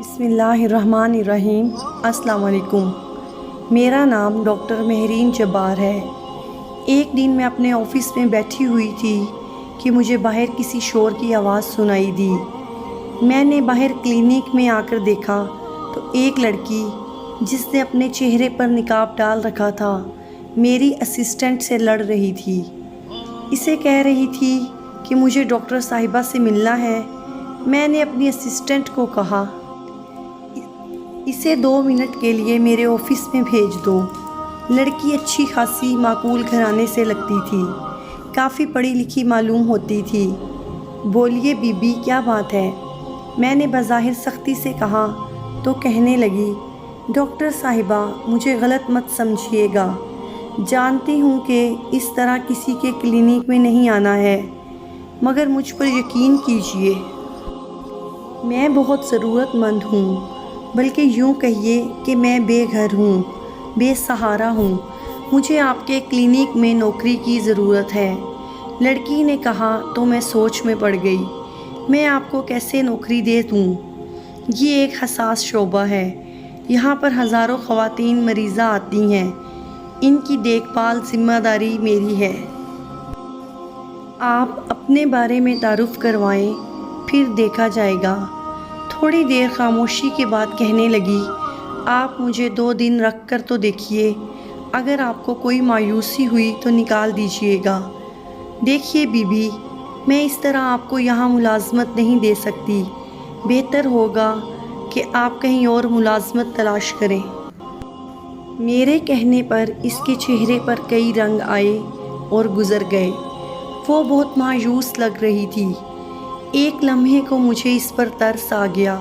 बिस्मिल्लाहिर्रहमानिर्रहीम। अस्सलाम वालेकुम। मेरा नाम डॉक्टर महरीन जब्बार है। एक दिन मैं अपने ऑफ़िस में बैठी हुई थी कि मुझे बाहर किसी शोर की आवाज़ सुनाई दी। मैंने बाहर क्लिनिक में आकर देखा तो एक लड़की जिसने अपने चेहरे पर निकाब डाल रखा था मेरी असिस्टेंट से लड़ रही थी। इसे कह रही थी कि मुझे डॉक्टर साहिबा से मिलना है। मैंने अपनी असिस्टेंट को कहा, इसे 2 मिनट के लिए मेरे ऑफ़िस में भेज दो। लड़की अच्छी खासी माकूल घराने से लगती थी, काफ़ी पढ़ी लिखी मालूम होती थी। बोलिए बीबी, क्या बात है? मैंने बज़ाहिर सख्ती से कहा तो कहने लगी, डॉक्टर साहिबा मुझे गलत मत समझिएगा, जानती हूँ कि इस तरह किसी के क्लिनिक में नहीं आना है, मगर मुझ पर यकीन कीजिए, मैं बहुत ज़रूरतमंद हूँ, बल्कि यूँ कहिए कि मैं बेघर हूँ, बेसहारा हूँ। मुझे आपके क्लिनिक में नौकरी की ज़रूरत है। लड़की ने कहा तो मैं सोच में पड़ गई। मैं आपको कैसे नौकरी दे दूँ? ये एक हसास शोबा है। यहाँ पर हज़ारों ख़वातीन मरीज़ा आती हैं, इनकी देखभाल ज़िम्मेदारी मेरी है। आप अपने बारे में तारुफ़ करवाएं, फिर देखा जाएगा। थोड़ी देर खामोशी के बाद कहने लगी, आप मुझे 2 दिन रख कर तो देखिए, अगर आपको कोई मायूसी हुई तो निकाल दीजिएगा। देखिए बीबी, मैं इस तरह आपको यहाँ मुलाजमत नहीं दे सकती। बेहतर होगा कि आप कहीं और मुलाजमत तलाश करें। मेरे कहने पर इसके चेहरे पर कई रंग आए और गुज़र गए। वो बहुत मायूस लग रही थी। एक लम्हे को मुझे इस पर तरस आ गया।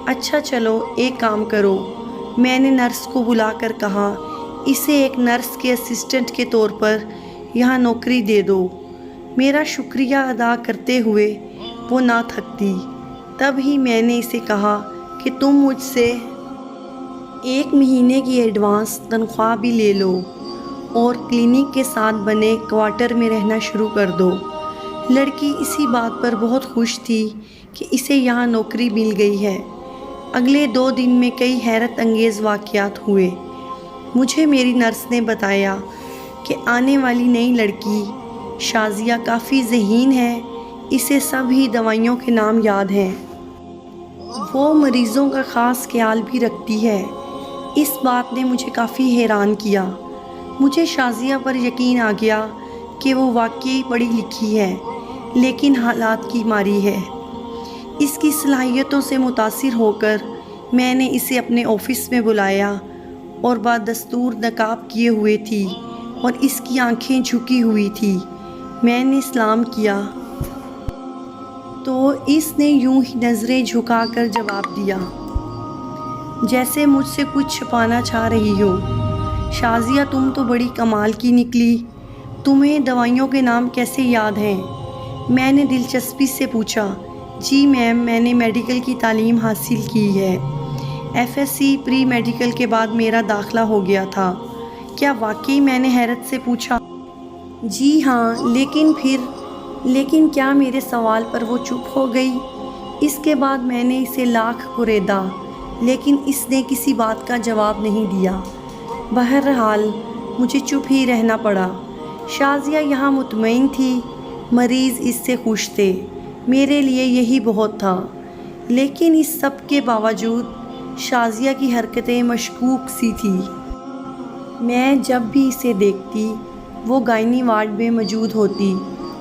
अच्छा चलो एक काम करो, मैंने नर्स को बुलाकर कहा, इसे एक नर्स के असिस्टेंट के तौर पर यहाँ नौकरी दे दो। मेरा शुक्रिया अदा करते हुए वो ना थकती। तब ही मैंने इसे कहा कि तुम मुझसे 1 महीने की एडवांस तनख्वाह भी ले लो और क्लिनिक के साथ बने क्वार्टर में रहना शुरू कर दो। लड़की इसी बात पर बहुत खुश थी कि इसे यहाँ नौकरी मिल गई है। अगले 2 दिन में कई हैरत अंगेज़ वाक़यात हुए। मुझे मेरी नर्स ने बताया कि आने वाली नई लड़की शाज़िया काफ़ी ज़हीन है, इसे सभी दवाइयों के नाम याद हैं। वो मरीज़ों का ख़ास ख्याल भी रखती है। इस बात ने मुझे काफ़ी हैरान किया। मुझे शाज़िया पर यकीन आ गया कि वो वाकई पढ़ी लिखी है, लेकिन हालात की मारी है। इसकी सलाहियतों से मुतासिर होकर मैंने इसे अपने ऑफ़िस में बुलाया और बदस्तूर नकाब किए हुए थी और इसकी आंखें झुकी हुई थी। मैंने सलाम किया तो इसने यूं ही नज़रें झुकाकर जवाब दिया, जैसे मुझसे कुछ छिपाना चाह रही हो। शाज़िया, तुम तो बड़ी कमाल की निकली, तुम्हें दवाइयों के नाम कैसे याद हैं? मैंने दिलचस्पी से पूछा। जी मैम, मैंने मेडिकल की तालीम हासिल की है। एफएससी प्री मेडिकल के बाद मेरा दाखिला हो गया था। क्या वाकई? मैंने हैरत से पूछा। जी हाँ, लेकिन क्या मेरे सवाल पर वो चुप हो गई। इसके बाद मैंने इसे लाख कुरेदा, लेकिन इसने किसी बात का जवाब नहीं दिया। बहरहाल मुझे चुप ही रहना पड़ा। शाज़िया यहाँ मुतमईन थी, मरीज़ इससे खुश थे, मेरे लिए यही बहुत था। लेकिन इस सब के बावजूद शाज़िया की हरकतें मशकूक सी थी। मैं जब भी इसे देखती वो गायनी वार्ड में मौजूद होती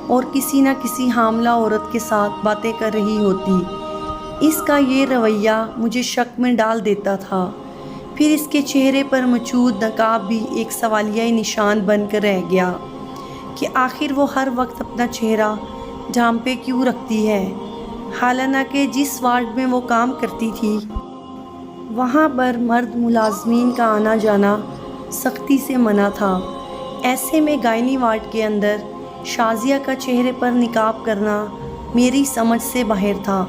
और किसी न किसी हामला औरत के साथ बातें कर रही होती। इसका ये रवैया मुझे शक में डाल देता था। फिर इसके चेहरे पर मौजूद नकाब भी एक सवालिया निशान बनकर रह गया कि आखिर वो हर वक्त अपना चेहरा ढांपे क्यों रखती है। हालांकि जिस वार्ड में वो काम करती थी वहाँ पर मर्द मुलाजमीन का आना जाना सख्ती से मना था। ऐसे में गायनी वार्ड के अंदर शाज़िया का चेहरे पर निकाब करना मेरी समझ से बाहर था।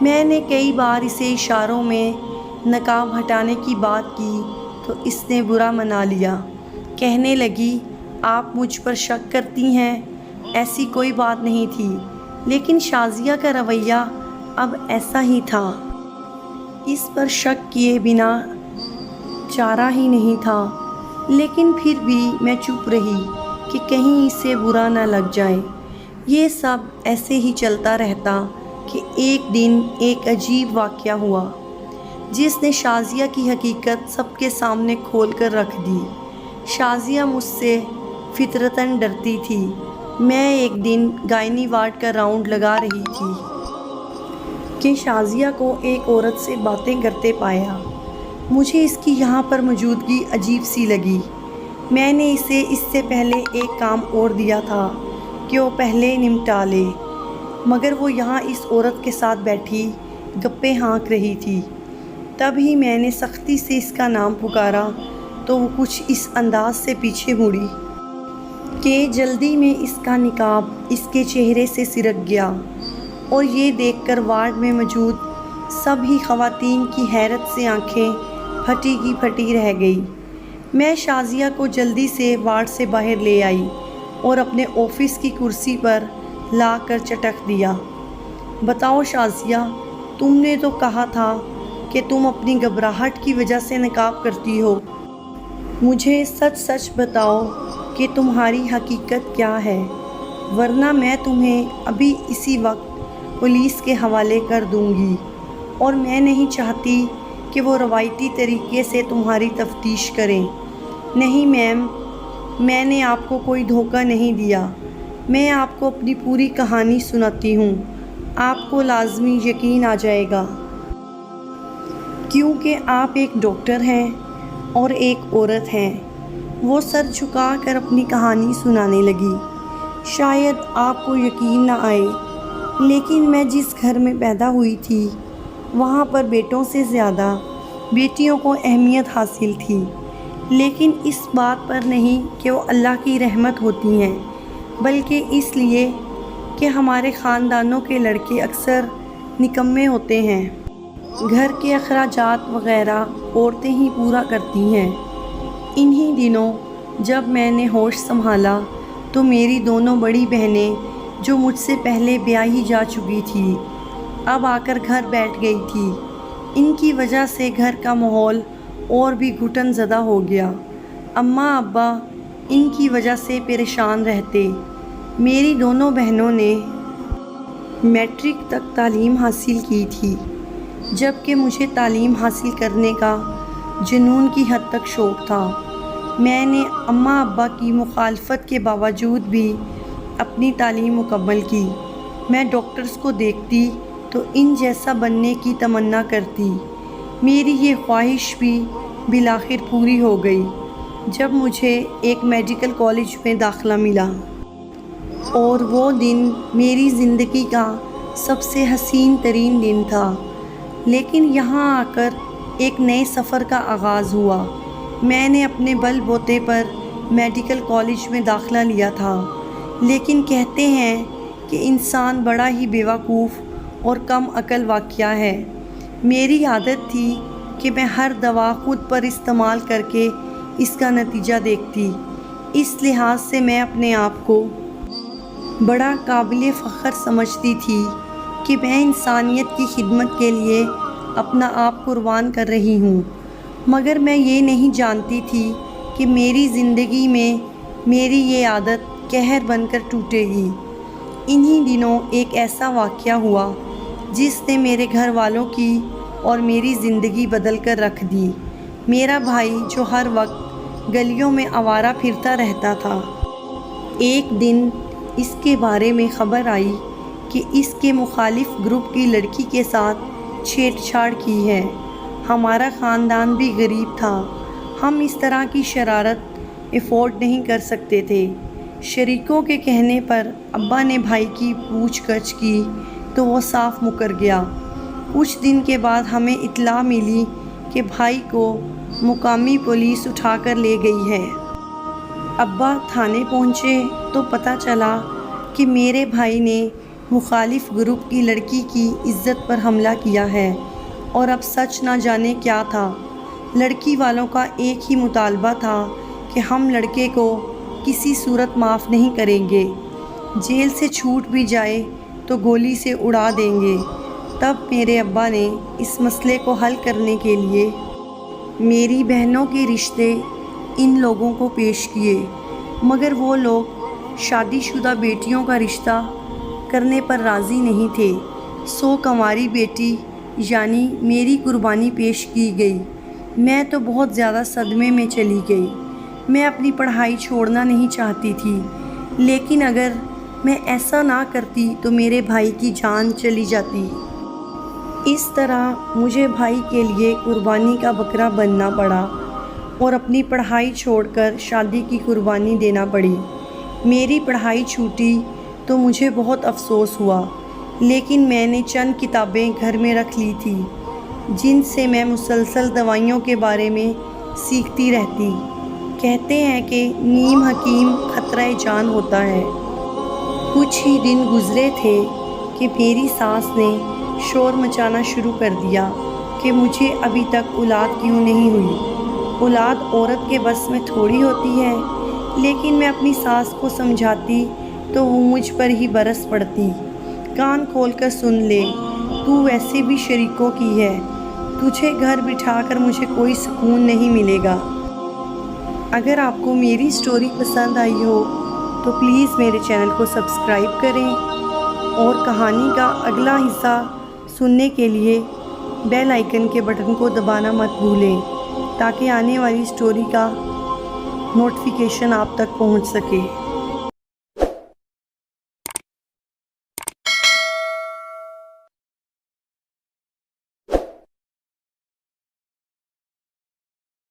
मैंने कई बार इसे इशारों में नकाब हटाने की बात की तो इसने बुरा मना लिया। कहने लगी, आप मुझ पर शक करती हैं, ऐसी कोई बात नहीं थी। लेकिन शाज़िया का रवैया अब ऐसा ही था। اس پر شک کیے بنا چارہ ہی نہیں تھا، لیکن پھر بھی میں چپ رہی کہ کہیں اسے برا نہ لگ جائے۔ یہ سب ایسے ہی چلتا رہتا کہ ایک دن ایک عجیب واقعہ ہوا جس نے شازیہ کی حقیقت سب کے سامنے کھول کر رکھ دی۔ شازیہ مجھ سے فطرتاً ڈرتی تھی۔ میں ایک دن گائنی وارڈ کا راؤنڈ لگا رہی تھی کہ شازیہ کو ایک عورت سے باتیں کرتے پایا۔ مجھے اس کی یہاں پر موجودگی عجیب سی لگی۔ میں نے اسے اس سے پہلے ایک کام اور دیا تھا کہ وہ پہلے نمٹا لے، مگر وہ یہاں اس عورت کے ساتھ بیٹھی گپیں ہانک رہی تھی۔ تب ہی میں نے سختی سے اس کا نام پکارا تو وہ کچھ اس انداز سے پیچھے مڑی کہ جلدی میں اس کا نقاب اس کے چہرے سے سرک گیا، اور یہ دیکھ کر وارڈ میں موجود سبھی خواتین کی حیرت سے آنکھیں پھٹی کی پھٹی رہ گئی۔ میں شازیہ کو جلدی سے وارڈ سے باہر لے آئی اور اپنے آفس کی کرسی پر لا کر چٹک دیا۔ بتاؤ شازیہ، تم نے تو کہا تھا کہ تم اپنی گھبراہٹ کی وجہ سے نقاب کرتی ہو۔ مجھے سچ سچ بتاؤ کہ تمہاری حقیقت کیا ہے، ورنہ میں تمہیں ابھی اسی وقت پولیس کے حوالے کر دوں گی، اور میں نہیں چاہتی کہ وہ روایتی طریقے سے تمہاری تفتیش کریں۔ نہیں میم، میں نے آپ کو کوئی دھوکہ نہیں دیا۔ میں آپ کو اپنی پوری کہانی سناتی ہوں، آپ کو لازمی یقین آ جائے گا، کیونکہ آپ ایک ڈاکٹر ہیں اور ایک عورت ہیں۔ وہ سر جھکا کر اپنی کہانی سنانے لگی۔ شاید آپ کو یقین نہ آئے، لیکن میں جس گھر میں پیدا ہوئی تھی وہاں پر بیٹوں سے زیادہ بیٹیوں کو اہمیت حاصل تھی، لیکن اس بات پر نہیں کہ وہ اللہ کی رحمت ہوتی ہیں، بلکہ اس لیے کہ ہمارے خاندانوں کے لڑکے اکثر نکمے ہوتے ہیں۔ گھر کے اخراجات وغیرہ عورتیں ہی پورا کرتی ہیں۔ انہی دنوں جب میں نے ہوش سنبھالا تو میری دونوں بڑی بہنیں جو مجھ سے پہلے بیاہی جا چکی تھی اب آ کر گھر بیٹھ گئی تھی۔ ان کی وجہ سے گھر کا ماحول اور بھی گھٹن زدہ ہو گیا۔ اماں ابا ان کی وجہ سے پریشان رہتے۔ میری دونوں بہنوں نے میٹرک تک تعلیم حاصل کی تھی، جبکہ مجھے تعلیم حاصل کرنے کا جنون کی حد تک شوق تھا۔ میں نے اماں ابا کی مخالفت کے باوجود بھی اپنی تعلیم مکمل کی۔ میں ڈاکٹرز کو دیکھتی تو ان جیسا بننے کی تمنا کرتی۔ میری یہ خواہش بھی بالآخر پوری ہو گئی جب مجھے ایک میڈیکل کالج میں داخلہ ملا، اور وہ دن میری زندگی کا سب سے حسین ترین دن تھا۔ لیکن یہاں آ کر ایک نئے سفر کا آغاز ہوا۔ میں نے اپنے بل بوتے پر میڈیکل کالج میں داخلہ لیا تھا، لیکن کہتے ہیں کہ انسان بڑا ہی بیوقوف اور کم عقل واقعہ ہے۔ میری عادت تھی کہ میں ہر دوا خود پر استعمال کر کے اس کا نتیجہ دیکھتی۔ اس لحاظ سے میں اپنے آپ کو بڑا قابل فخر سمجھتی تھی کہ میں انسانیت کی خدمت کے لیے اپنا آپ قربان کر رہی ہوں، مگر میں یہ نہیں جانتی تھی کہ میری زندگی میں میری یہ عادت قہر بن کر ٹوٹے گی۔ انہی دنوں ایک ایسا واقعہ ہوا جس نے میرے گھر والوں کی اور میری زندگی بدل کر رکھ دی۔ میرا بھائی جو ہر وقت گلیوں میں آوارہ پھرتا رہتا تھا، ایک دن اس کے بارے میں خبر آئی کہ اس کے مخالف گروپ کی لڑکی کے ساتھ چھیڑ چھاڑ کی ہے۔ ہمارا خاندان بھی غریب تھا، ہم اس طرح کی شرارت افورڈ نہیں کر سکتے تھے۔ شریکوں کے کہنے پر ابا نے بھائی کی پوچھ گچھ کی تو وہ صاف مکر گیا۔ کچھ دن کے بعد ہمیں اطلاع ملی کہ بھائی کو مقامی پولیس اٹھا کر لے گئی ہے۔ ابا تھانے پہنچے تو پتہ چلا کہ میرے بھائی نے مخالف گروپ کی لڑکی کی عزت پر حملہ کیا ہے، اور اب سچ نہ جانے کیا تھا۔ لڑکی والوں کا ایک ہی مطالبہ تھا کہ ہم لڑکے کو کسی صورت معاف نہیں کریں گے، جیل سے چھوٹ بھی جائے تو گولی سے اڑا دیں گے۔ तब मेरे अब्बा ने इस मसले को हल करने के लिए मेरी बहनों के रिश्ते इन लोगों को पेश किए, मगर वो लोग शादीशुदा बेटियों का रिश्ता करने पर राज़ी नहीं थे। सो कंवारी बेटी यानी मेरी कुर्बानी पेश की गई। मैं तो बहुत ज़्यादा सदमे में चली गई। मैं अपनी पढ़ाई छोड़ना नहीं चाहती थी, लेकिन अगर मैं ऐसा ना करती तो मेरे भाई की जान चली जाती। इस तरह मुझे भाई के लिए कुर्बानी का बकरा बनना पड़ा और अपनी पढ़ाई छोड़कर शादी की कुर्बानी देना पड़ी। मेरी पढ़ाई छूटी तो मुझे बहुत अफसोस हुआ, लेकिन मैंने चंद किताबें घर में रख ली थी जिनसे मैं मुसलसल दवाइयों के बारे में सीखती रहती। कहते हैं कि नीम हकीम खतरा जान होता है। कुछ ही दिन गुजरे थे कि मेरी सास ने शोर मचाना शुरू कर दिया कि मुझे अभी तक औलाद क्यों नहीं हुई। औलाद औरत के बस में थोड़ी होती है, लेकिन मैं अपनी सास को समझाती तो वो मुझ पर ही बरस पड़ती। कान खोल कर सुन ले, तू वैसे भी शरीकों की है, तुझे घर बिठाकर मुझे कोई सुकून नहीं मिलेगा। अगर आपको मेरी स्टोरी पसंद आई हो तो प्लीज़ मेरे चैनल को सब्सक्राइब करें और कहानी का अगला हिस्सा सुनने के लिए बेल आइकन के बटन को दबाना मत भूलें, ताकि आने वाली स्टोरी का नोटिफिकेशन आप तक पहुंच सके।